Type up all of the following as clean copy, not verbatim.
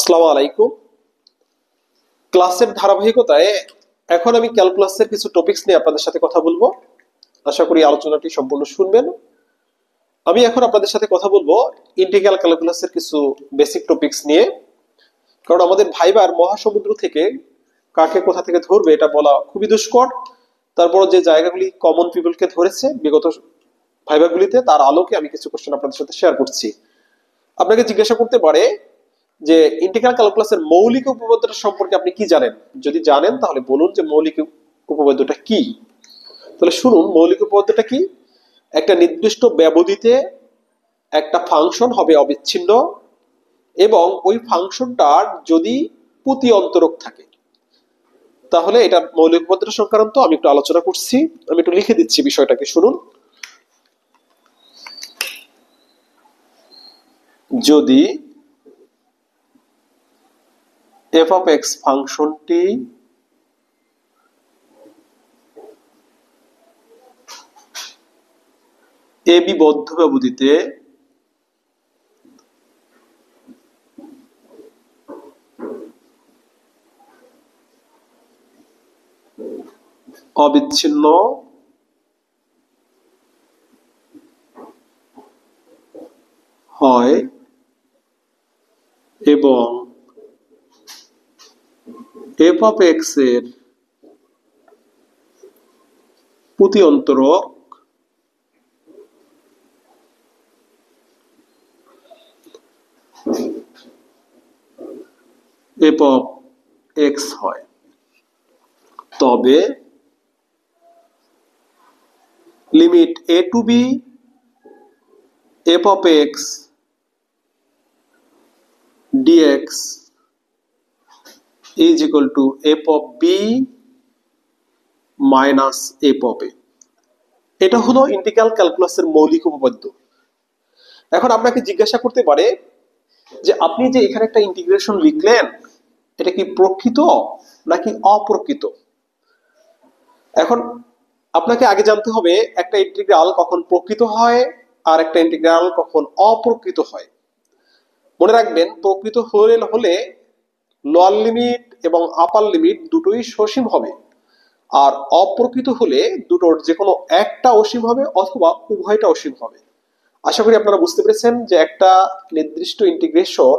আসসালামু আলাইকুম। ক্লাসের ধারাবাহিকতায় এখন আমি ক্যালকুলাসের কিছু টপিকস নিয়ে আপনাদের সাথে কথা বলবো। আশা করি আলোচনাটি সম্পূর্ণ শুনবেন। আমি এখন আপনাদের সাথে কথা বলবো ইন্টিগ্রাল ক্যালকুলাসের কিছু বেসিক টপিকস নিয়ে। কারণ আমাদের ভাইবার মহাসমুদ্র থেকে কাকে কোথা থেকে ধরবে এটা বলা খুবই দুষ্কর। তারপর যে জায়গাগুলি কমন পিপলকে ধরেছে বিগত ভাইবাগুলিতে, তার আলোকে আমি কিছু কোশ্চেন আপনাদের সাথে শেয়ার করছি। আপনাকে জিজ্ঞাসা করতে পারে যে ইন্টিগ্রাল ক্যালকুলাসের মৌলিক উপপাদ্যটা সম্পর্কে আপনি কি জানেন। যদি জানেন তাহলে বলুন যে মৌলিক উপপাদ্যটা কি। তাহলে শুনুন, মৌলিক উপপাদ্যটা কি। একটা নির্দিষ্ট ব্যবধিতে একটা ফাংশন হবে অবিচ্ছিন্ন এবং ওই ফাংশনটার যদি প্রতি অন্তরক থাকে তাহলে এটা মৌলিক উপপাদ্য সংক্রান্ত আমি একটু আলোচনা করছি। আমি একটু লিখে দিচ্ছি বিষয়টাকে, শুনুন। যদি f of x ফাংশনটি ab বদ্ধ ব্যবধিতে অবিচ্ছিন্ন হয় এবং f of x এর প্রতি অন্তরক f of x হয়, তবে limit a to b f of x dx is equal to f of b minus f of a। এটা হলো ইন্টিগ্রাল ক্যালকুলাসের মৌলিক উপপাদ্য। এখন আপনাকে জিজ্ঞাসা করতে পারে যে আপনি যে এখানে একটা ইন্টিগ্রেশন লিখলেন এটা কি প্রকৃত নাকি অপ্রকৃত। এখন আপনাকে আগে জানতে হবে একটা ইন্টিগ্রাল কখন প্রকৃত হয় আর একটা ইন্টিগ্রাল কখন অপ্রকৃত হয়। মনে রাখবেন, প্রকৃত হলে লোয়ার লিমিট এবং আপার লিমিট দুটোই সসীম হবে, আর অপ্রকৃত হলে দুটোর যে কোনো একটা অসীম হবে অথবা উভয়টা অসীম হবে। আশা করি আপনারা বুঝতে পেরেছেন যে একটা নির্দিষ্ট ইন্টিগ্রেশন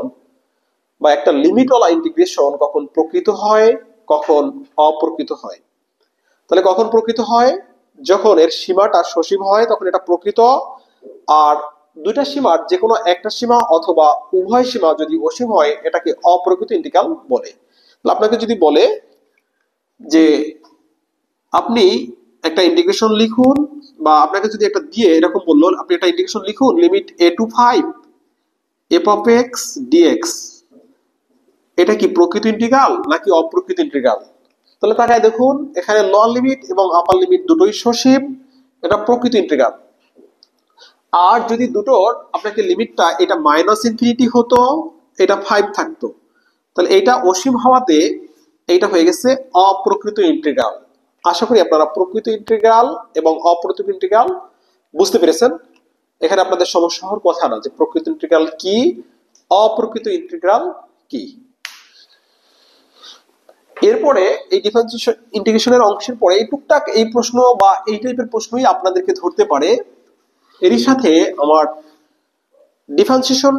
বা একটা লিমিটওয়ালা ইন্টিগ্রেশন কখন প্রকৃত হয় কখন অপ্রকৃত হয়। তাহলে কখন প্রকৃত হয়, যখন এর সীমাটা সসীম হয় তখন এটা প্রকৃত, আর দুইটা সীমার যে কোনো একটা সীমা অথবা উভয় সীমা যদি অসীম হয় এটাকে অপ্রকৃত ইন্টিগ্রাল বলে। আপনাকে যদি বলে যে আপনি একটা ইন্টিগ্রেশন লিখুন, বা আপনাকে যদি একটা দিয়ে এরকম বললো আপনি একটা ইন্টিগ্রেশন লিখুন limit a to 5 f of x dx, এটা কি প্রকৃত ইন্টিগ্রাল নাকি অপ্রকৃত ইন্টিগ্রাল। তাহলে তাকায় দেখুন, এখানে লোয়ার লিমিট এবং আপার লিমিট দুটোই সসীম, এটা প্রকৃত ইন্টিগ্রাল। আর যদি দুটোর আপনাকে লিমিটটা এটা মাইনাস ইনফিনিটি হতো এটা 5 থাকতো, তাহলে এটা অসীম হওয়াতে এইটা হয়ে গেছে অপ্রকৃত ইন্টিগ্রাল। আশা করি আপনারা প্রকৃত ইন্টিগ্রাল এবং অপ্রকৃত ইন্টিগ্রাল বুঝতে পেরেছেন। এখানে আপনাদের সমস্যা হওয়ার কথা না যে প্রকৃত ইন্টিগ্রাল কি অপ্রকৃত ইন্টিগ্রাল কি। এরপরে এই ডিফারেন্সিয়েশন ইন্টিগ্রেশনের অংশের পরে এই টুকটাক এই প্রশ্ন বা এই টাইপের প্রশ্নই আপনাদেরকে ধরতে পারে। এরই সাথে আমার ডিফারেন্সিয়েশন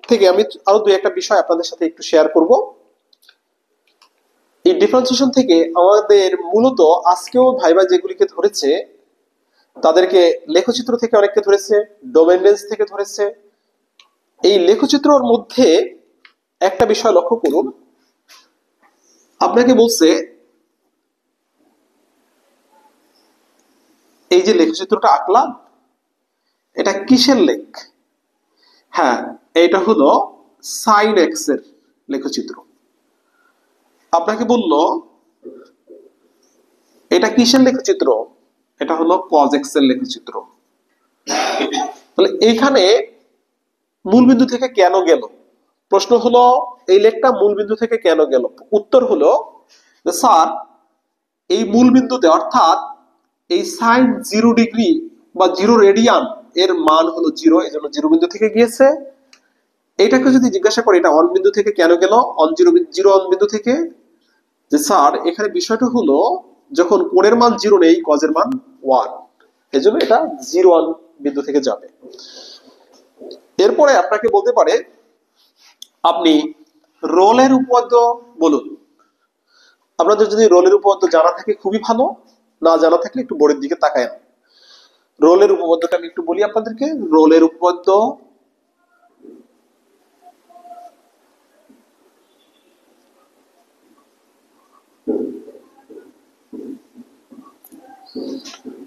থেকে আমি আরো দুই একটা বিষয় আপনাদের সাথে একটু শেয়ার করব। এই ডিফারেন্সিয়েশন থেকে আমাদের মূলত আজকেও ভাইবা যেগুলিকে ধরেছে তাদেরকে লেখচিত্র থেকে অনেককে ধরেছে, ডোমেন রেঞ্জ থেকে ধরেছে। এই লেখচিত্রর মধ্যে একটা বিষয় লক্ষ্য করুন, আপনাকে বলছে এই যে লেখচিত্রটা আঁকলাম এটা কিসের লেখ। হ্যাঁ, এটা হলো সাইন এক্স এর লেখচিত্র। আপনাকে বলল এটা কিসের লেখচিত্র, এটা হলো কজ এক্স এর লেখচিত্র। তাহলে এইখানে মূলবিন্দু থেকে কেন গেল, প্রশ্ন হলো এই লেখটা মূলবিন্দু থেকে কেন গেল। উত্তর হলো যে স্যার এই মূলবিন্দুতে অর্থাৎ এই সাইন 0 ডিগ্রি বা 0 রেডিয়ান এর মান হলো 0, এই জন্য 0 বিন্দু থেকে গিয়েছে। এটাকে যদি জিজ্ঞাসা করে এটা অন বিন্দু থেকে কেন গেল অন জিরো অন বিন্দু থেকে, যে স্যার এখানে বিষয়টা হলো যখন কোণের মান 0 নেই কজের মান 1, এজন্য এটা 0 বিন্দু থেকে যাবে। এরপরে আপনাকে বলতে পারে আপনি রোলের উপপাদ্য বলুন। আপনাদের যদি রোলের উপপাদ্য জানা থাকে খুবই ভালো, না জানা থাকলে একটু বোর্ডের দিকে তাকায়। রোলের উপপাদ্যটা আমি একটু বলি আপনাদেরকে। রোলের উপপাদ্য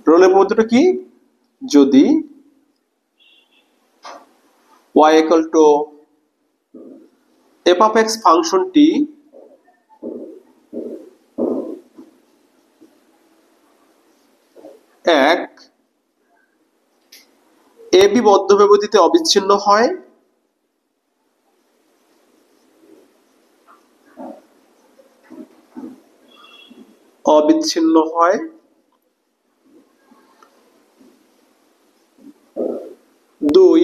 রোলের উপপাদ্যটা কি, যদি y equal to f of x ফাংশনটি এক ab মধ্যব্যবধিতে অবিচ্ছিন্ন হয়, দুই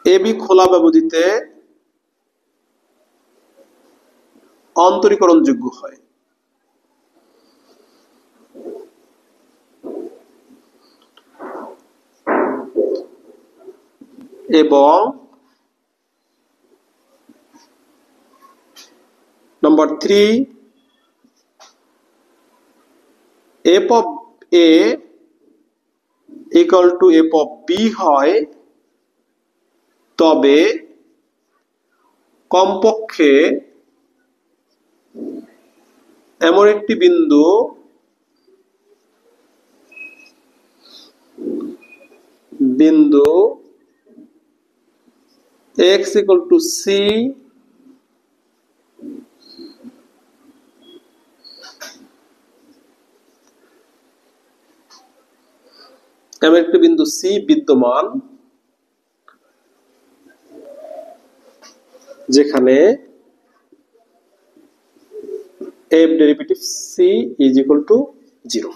ab খোলা ব্যবধিতে অন্তরীকরণযোগ্য হয়। এবং number 3 f of a equal to f of b হয়, তবে কমপক্ষে এমন একটি বিন্দু x equal to c এমন একটি বিন্দু c বিদ্যমান যেখানে f derivative c is equal to 0।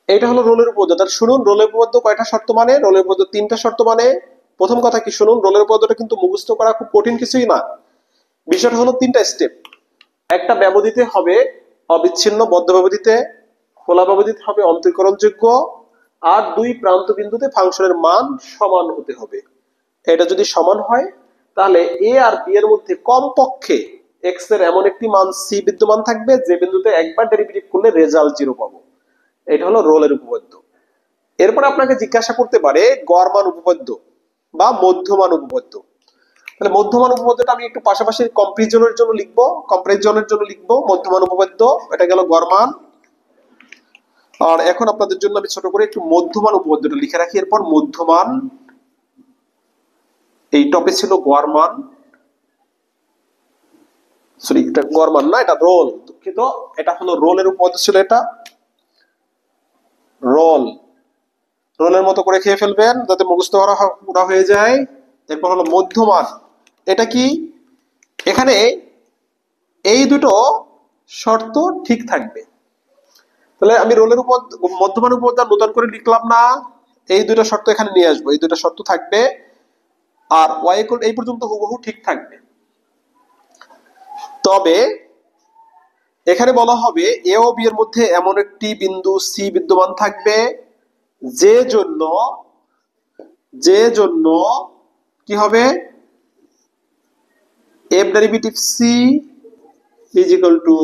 এটা হলো রোলের উপপাদ্য। শুনুন, রোলের উপপাদ্য কয়টা শর্ত মানে? রোলের উপপাদ্য 3টা শর্ত মানে। প্রথম কথা কি শুনুন, রোলের উপপাদ্যটা কিন্তু মুখস্থ করা খুব কঠিন কিছুই না। বিষয়টা হলো 3টা স্টেপ। একটা ব্যবধিতে হবে অবিচ্ছিন্ন, বদ্ধ ব্যবধিতে, খোলা ব্যবধিতে হবে অন্তরীকরণযোগ্য, আর দুই প্রান্ত বিন্দুতে ফাংশনের মান সমান হতে হবে। এটা যদি সমান হয় তাহলে a আর b এর মধ্যে কমপক্ষে x এর এমন একটি মান c বিদ্যমান থাকবে যে বিন্দুতে একবার ডেরিভেটিভ করলে রেজাল্ট 0 পাবো। এটা হলো রোলের উপপাদ্য। এরপর আপনাকে জিজ্ঞাসা করতে পারে গড় মান উপপাদ্য বা মধ্যমান উপপাদ্য। তাহলে মধ্যমান উপপাদ্যটা আমি একটু পাশাপাশি কম্পারিজনের জন্য লিখবো মধ্যমান উপপাদ্য। এটা গেল গড় মান। আর এখন আপনাদের জন্য আমি ছোট করে একটু মধ্যমান উপপাদ্যটা লিখে রাখি। এরপর মধ্যমান, এই টপে ছিল গড় মান, সরি এটা গড় মান না, এটা রোল, দুঃখিত, এটা হলো রোলের উপপাদ্য ছিল। এটা রোলের মতো করে খেয়ে ফেলবেন যাতে মুখস্থ করা হয়ে যায়। এরপর হলো মধ্যমান। এটা কি, এখানে এই দুটো শর্ত ঠিক থাকবে। তাহলে আমি রোলের মধ্যমান উপপাদ্য নতুন করে লিখলাম না, এই দুটো শর্ত এখানে নিয়ে আসবো। এই দুটো শর্ত থাকবে আর y এই পর্যন্ত হুবহু ঠিক থাকবে। তবে এখানে বলা হবে a ও b এর মধ্যে এমন একটি বিন্দু c বিদ্যমান থাকবে যে জন্য কি হবে, f derivative c is equal to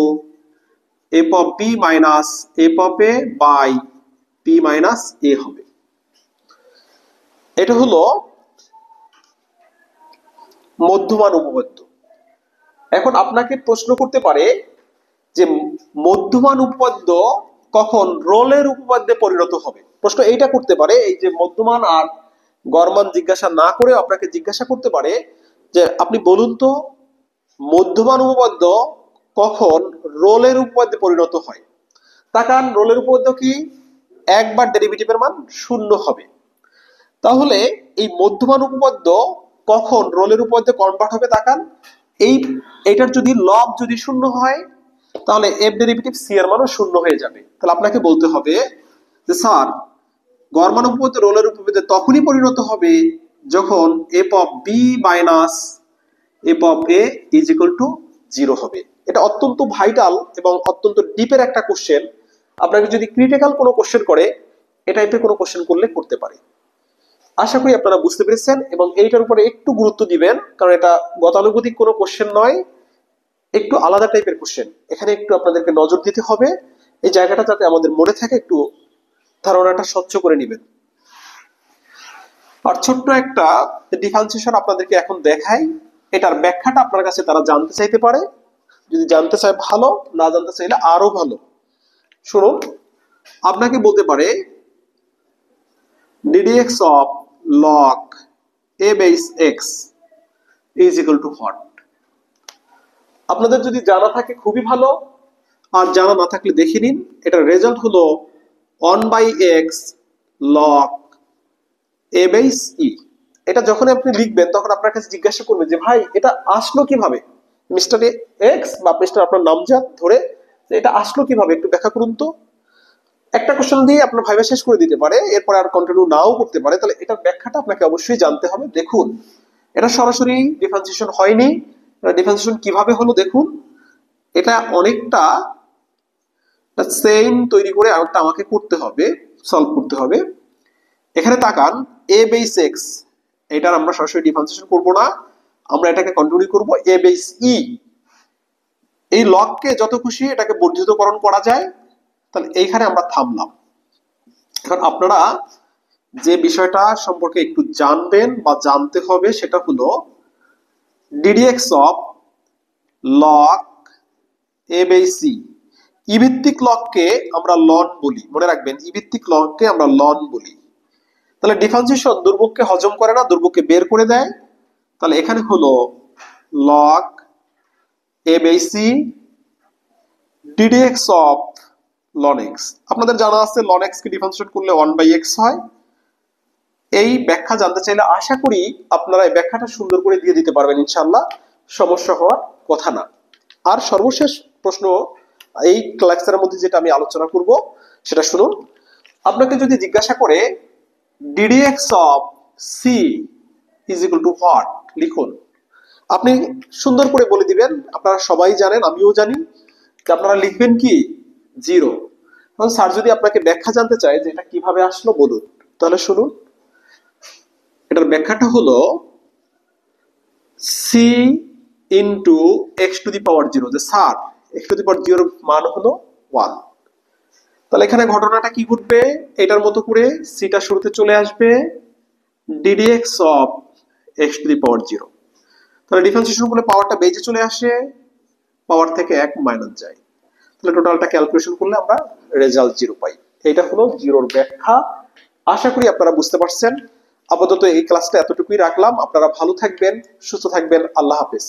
f of b minus f of a by b minus a হবে। এটা হলো মধ্যমান উপপাদ্য। এখন আপনাকে প্রশ্ন করতে পারে যে মধ্যমান উপপাদ্য কখন রোলের উপপাদ্যে পরিণত হবে। প্রশ্ন এইটা করতে পারে, এই যে মধ্যমান আর গড় মান জিজ্ঞাসা না করে আপনাকে জিজ্ঞাসা করতে পারে যে আপনি বলুন তো মধ্যমান উপপাদ্য কখন রোলের উপপাদ্যে পরিণত হয়। তাকান, রোলের উপপাদ্য কি, একবার ডেরিভেটিভের মান 0 হবে। তাহলে এই মধ্যমান উপপাদ্য কখন রোলের উপপাদ্যে কনভার্ট হবে? তাকান, এইটার যদি লব যদি 0 হয় তাহলে f ডেরিভেটিভ c এর মানও 0 হয়ে যাবে। তাহলে আপনাকে বলতে হবে যে স্যার গড় মান উপপাদ্য রোলের উপপাদ্যে তখনই পরিণত হবে যখন F of B minus F of A is equal to 0 হবে। এটা অত্যন্ত ভাইটাল এবং অত্যন্ত ডিপের একটা কোশ্চেন। আপনাকে যদি ক্রিটিক্যাল কোনো কোশ্চেন করে এ টাইপের কোনো কোশ্চেন করলে করতে পারে। আশা করি আপনারা বুঝতে পেরেছেন এবং এইটার উপরে একটু গুরুত্ব দিবেন, কারণ এটা গতানুগতিক কোনো কোশ্চেন নয়, একটু আলাদা টাইপের কোশ্চেন। এখানে একটু আপনাদেরকে নজর দিতে হবে, এই জায়গাটা যাতে আমাদের মনে থাকে, একটু ধারণাটা স্বচ্ছ করে নেবেন। আর ছোট্ট একটা ডিফারেন্সিয়েশন আপনাদেরকে এখন দেখাই, এটার ব্যাখ্যাটা আপনার কাছে তারা জানতে চাইতে পারে। যদি জানতে চায় ভালো, না জানতে চাইলে আরো ভালো। শুনুন, আপনাকে বলতে পারে ddx of log a base x is equal to what? আপনাদের যদি জানা থাকে খুবই ভালো, আর জানা না থাকলে দেখে নিন। এটার রেজাল্ট হলো 1/x log a base e। এটা যখন আপনি লিখবেন তখন আপনার কাছে জিজ্ঞাসা করবে যে ভাই এটা আসলো কিভাবে, মিস্টার এক্স বা মিস্টার আপনার নামজাত ধরে, এটা আসলো কিভাবে একটু ব্যাখ্যা করুন তো। একটা কোশ্চেন দিয়ে আপনার ভাইবা শেষ করে দিতে পারে, এরপর আর কন্টিনিউ নাও করতে পারে। তাহলে এটার ব্যাখ্যাটা আপনাকে অবশ্যই জানতে হবে। দেখুন, এটা সরাসরি ডিফারেন্সিয়েশন হয়নি। ডিফারেন্সিয়েশন কিভাবে হলো দেখুন। এটা অনেকটা চেইন তৈরি করে আরেকটা আমাকে করতে হবে, সলভ করতে হবে। এখানে তাকান, এ বেস এক্স, এটার আমরা সরাসরি ডিফারেন্সিয়েশন করব না, আমরা এটাকে কন্টিনিউ করব এ বেস ই। এই লগকে যত খুশি এটাকে বর্ধিতকরণ করা যায়। তাহলে এইখানে আমরা থামলাম। এখন আপনারা যে বিষয়টা সম্পর্কে একটু জানবেন বা জানতে হবে সেটা হলো ddx of log a by c। ই ভিত্তিক লগকে আমরা লন বলি, মনে রাখবেন, ই ভিত্তিক লগকে আমরা লন বলি। তাহলে ডিফারেন্সিয়েশন দুর্ভোগকে হজম করে না, দুর্ভোগকে বের করে দেয়। তাহলে এখানে হলো log a by c ddx of ln x। আপনাদের জানা আছে ln x কে ডিফারেন্সিয়েট করলে 1/x হয়। এই ব্যাখ্যা জানতে চাইলে আশা করি আপনারা এই ব্যাখ্যাটা সুন্দর করে দিয়ে দিতে পারবেন ইনশাআল্লাহ, সমস্যা হওয়ার কথা না। আর সর্বশেষ প্রশ্ন এই ক্লাসের মধ্যে যেটা আমি আলোচনা করব সেটা শুনুন। আপনাকে যদি জিজ্ঞাসা করে ddx of c is equal to what, লিখুন। আপনি সুন্দর করে বলে দিবেন, আপনারা সবাই জানেন, আমিও জানি, যে আপনারা লিখবেন কি 0। কারণ স্যার যদি আপনাকে ব্যাখ্যা জানতে চায় যে এটা কিভাবে আসলো বলুন, তাহলে শুনুন। এটার ব্যাখ্যাটা হলো c into x to the power 0, যে sir x to the power 0 মান হলো 1। তাহলে এখানে ঘটনাটা কি ঘটবে, এটার মতো করে সিটা শুরুতে চলে আসবে ddx of x to the power 0। তাহলে ডিফারেন্সিয়েশন করলে পাওয়ারটা বেজে চলে আসে, পাওয়ার থেকে 1 মাইনাস যায়। তাহলে টোটালটা ক্যালকুলেশন করলে আমরা রেজাল্ট 0 পাই। এটা হলো জিরোর ব্যাখ্যা। আশা করি আপনারা বুঝতে পারছেন। আপাতত এই ক্লাসটা এতটুকুই রাখলাম। আপনারা ভালো থাকবেন, সুস্থ থাকবেন। আল্লাহ হাফেজ।